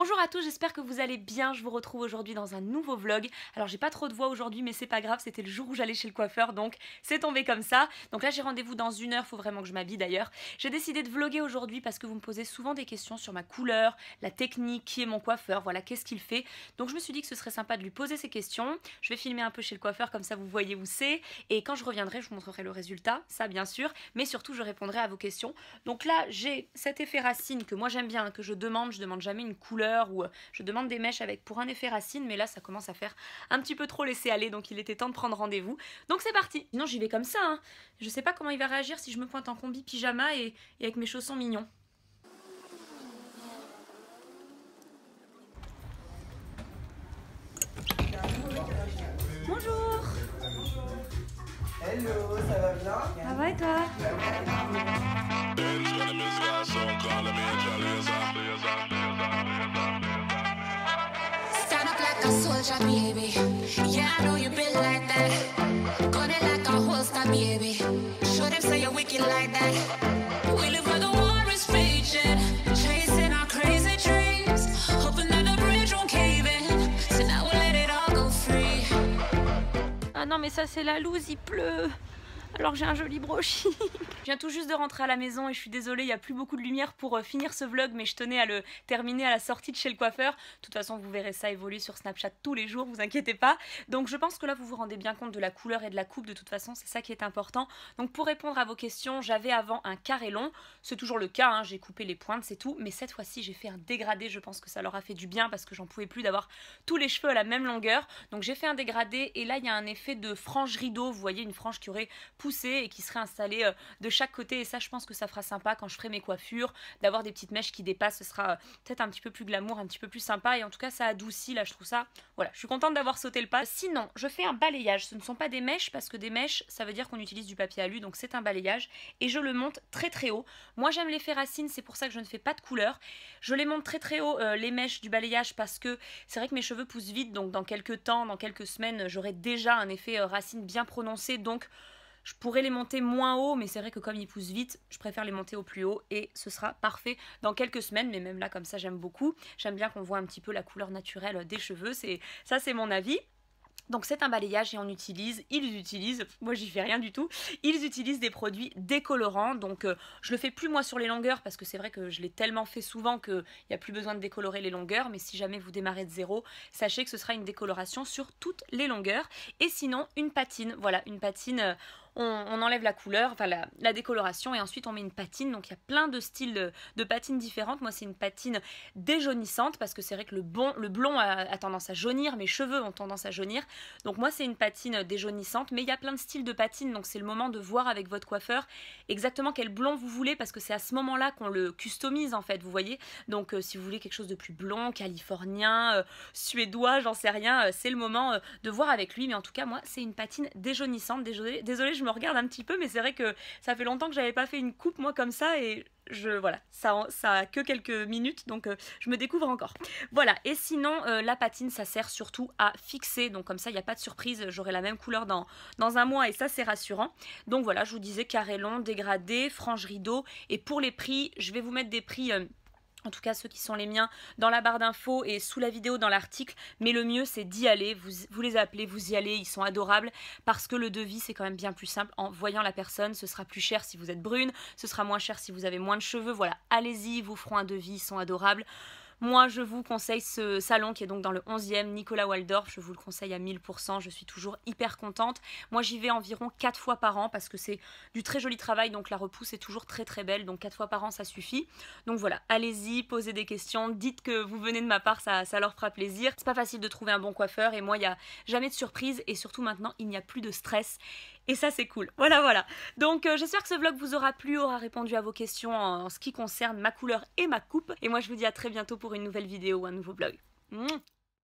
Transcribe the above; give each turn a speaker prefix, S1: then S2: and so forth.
S1: Bonjour à tous, j'espère que vous allez bien, je vous retrouve aujourd'hui dans un nouveau vlog. Alors j'ai pas trop de voix aujourd'hui mais c'est pas grave, c'était le jour où j'allais chez le coiffeur donc c'est tombé comme ça. Donc là j'ai rendez-vous dans 1 heure, faut vraiment que je m'habille d'ailleurs. J'ai décidé de vlogger aujourd'hui parce que vous me posez souvent des questions sur ma couleur, la technique, qui est mon coiffeur, voilà qu'est-ce qu'il fait. Donc je me suis dit que ce serait sympa de lui poser ces questions. Je vais filmer un peu chez le coiffeur comme ça vous voyez où c'est. Et quand je reviendrai je vous montrerai le résultat, ça bien sûr. Mais surtout je répondrai à vos questions. Donc là j'ai cet effet racine que moi j'aime bien, que je demande jamais une couleur ou je demande des mèches avec pour un effet racine, mais là ça commence à faire un petit peu trop laisser aller, donc il était temps de prendre rendez-vous. Donc c'est parti. Sinon j'y vais comme ça, hein. Je sais pas comment il va réagir si je me pointe en combi pyjama et avec mes chaussons mignons. Bonjour.
S2: Hello, ça va bien?
S1: Ça va et toi?
S3: Stand up like a soldier, baby. Yeah, I know you been like that. Gun it like a holster, baby. Show them say you're wicked like that. We live where the war is raging, chasing our crazy dreams, hoping that the bridge won't cave in. So now we'll let it all go free.
S1: Ah non mais ça c'est la loose, il pleut. Alors j'ai un joli brushing. Je viens tout juste de rentrer à la maison et je suis désolée, il n'y a plus beaucoup de lumière pour finir ce vlog, mais je tenais à le terminer à la sortie de chez le coiffeur. De toute façon, vous verrez ça évoluer sur Snapchat tous les jours, vous inquiétez pas. Donc je pense que là, vous vous rendez bien compte de la couleur et de la coupe, de toute façon, c'est ça qui est important. Donc pour répondre à vos questions, j'avais avant un carré long. C'est toujours le cas, hein, j'ai coupé les pointes, c'est tout. Mais cette fois-ci, j'ai fait un dégradé, je pense que ça leur a fait du bien parce que j'en pouvais plus d'avoir tous les cheveux à la même longueur. Donc j'ai fait un dégradé et là, il y a un effet de frange rideau. Vous voyez, une frange qui aurait poussé et qui serait installée de chaque côté. Et ça, je pense que ça fera sympa quand je ferai mes coiffures, d'avoir des petites mèches qui dépassent. Ce sera peut-être un petit peu plus glamour, un petit peu plus sympa. Et en tout cas, ça adoucit. Là, je trouve ça... Voilà, je suis contente d'avoir sauté le pas. Sinon, je fais un balayage. Ce ne sont pas des mèches parce que des mèches, ça veut dire qu'on utilise du papier alu. Donc c'est un balayage. Et je le monte très très haut. Moi, j'aime l'effet racine. C'est pour ça que je ne fais pas de couleur. Je les monte très très haut, les mèches du balayage, parce que c'est vrai que mes cheveux poussent vite. Donc dans quelques temps, dans quelques semaines, j'aurai déjà un effet racine bien prononcé. Donc je pourrais les monter moins haut, mais c'est vrai que comme ils poussent vite, je préfère les monter au plus haut et ce sera parfait dans quelques semaines. Mais même là, comme ça, j'aime beaucoup. J'aime bien qu'on voit un petit peu la couleur naturelle des cheveux. Ça, c'est mon avis. Donc c'est un balayage et ils utilisent, moi j'y fais rien du tout, ils utilisent des produits décolorants. Donc je le fais plus moi sur les longueurs parce que c'est vrai que je l'ai tellement fait souvent qu'il n'y a plus besoin de décolorer les longueurs. Mais si jamais vous démarrez de zéro, sachez que ce sera une décoloration sur toutes les longueurs. Et sinon une patine, voilà une patine... On enlève la couleur, enfin la décoloration et ensuite on met une patine. Donc il y a plein de styles de patines différentes. Moi c'est une patine déjaunissante parce que c'est vrai que le blond a tendance à jaunir, mes cheveux ont tendance à jaunir. Donc moi c'est une patine déjaunissante, mais il y a plein de styles de patines. Donc c'est le moment de voir avec votre coiffeur exactement quel blond vous voulez parce que c'est à ce moment-là qu'on le customise en fait, vous voyez. Donc si vous voulez quelque chose de plus blond, californien, suédois, j'en sais rien, c'est le moment de voir avec lui. Mais en tout cas moi c'est une patine déjaunissante. Désolée, je me regarde un petit peu, mais c'est vrai que ça fait longtemps que j'avais pas fait une coupe moi comme ça et voilà, ça a que quelques minutes donc je me découvre encore. Voilà, et sinon la patine ça sert surtout à fixer, donc comme ça il n'y a pas de surprise, j'aurai la même couleur dans 1 mois et ça c'est rassurant. Donc voilà, je vous disais carré long, dégradé, frange rideau. Et pour les prix, je vais vous mettre des prix... en tout cas ceux qui sont les miens dans la barre d'infos et sous la vidéo dans l'article. Mais le mieux c'est d'y aller, vous les appelez, vous y allez, ils sont adorables. Parce que le devis c'est quand même bien plus simple en voyant la personne. Ce sera plus cher si vous êtes brune, ce sera moins cher si vous avez moins de cheveux. Voilà, allez-y, ils vous feront un devis, ils sont adorables. Moi, je vous conseille ce salon qui est donc dans le 11e, Nicolas Waldorf. Je vous le conseille à 1000%. Je suis toujours hyper contente. Moi, j'y vais environ 4 fois par an parce que c'est du très joli travail. Donc, la repousse est toujours très très belle. Donc, 4 fois par an, ça suffit. Donc, voilà. Allez-y, posez des questions. Dites que vous venez de ma part, ça leur fera plaisir. C'est pas facile de trouver un bon coiffeur. Et moi, il n'y a jamais de surprise. Et surtout, maintenant, il n'y a plus de stress. Et ça c'est cool, voilà. Donc j'espère que ce vlog vous aura plu, aura répondu à vos questions en ce qui concerne ma couleur et ma coupe. Et moi je vous dis à très bientôt pour une nouvelle vidéo ou un nouveau vlog.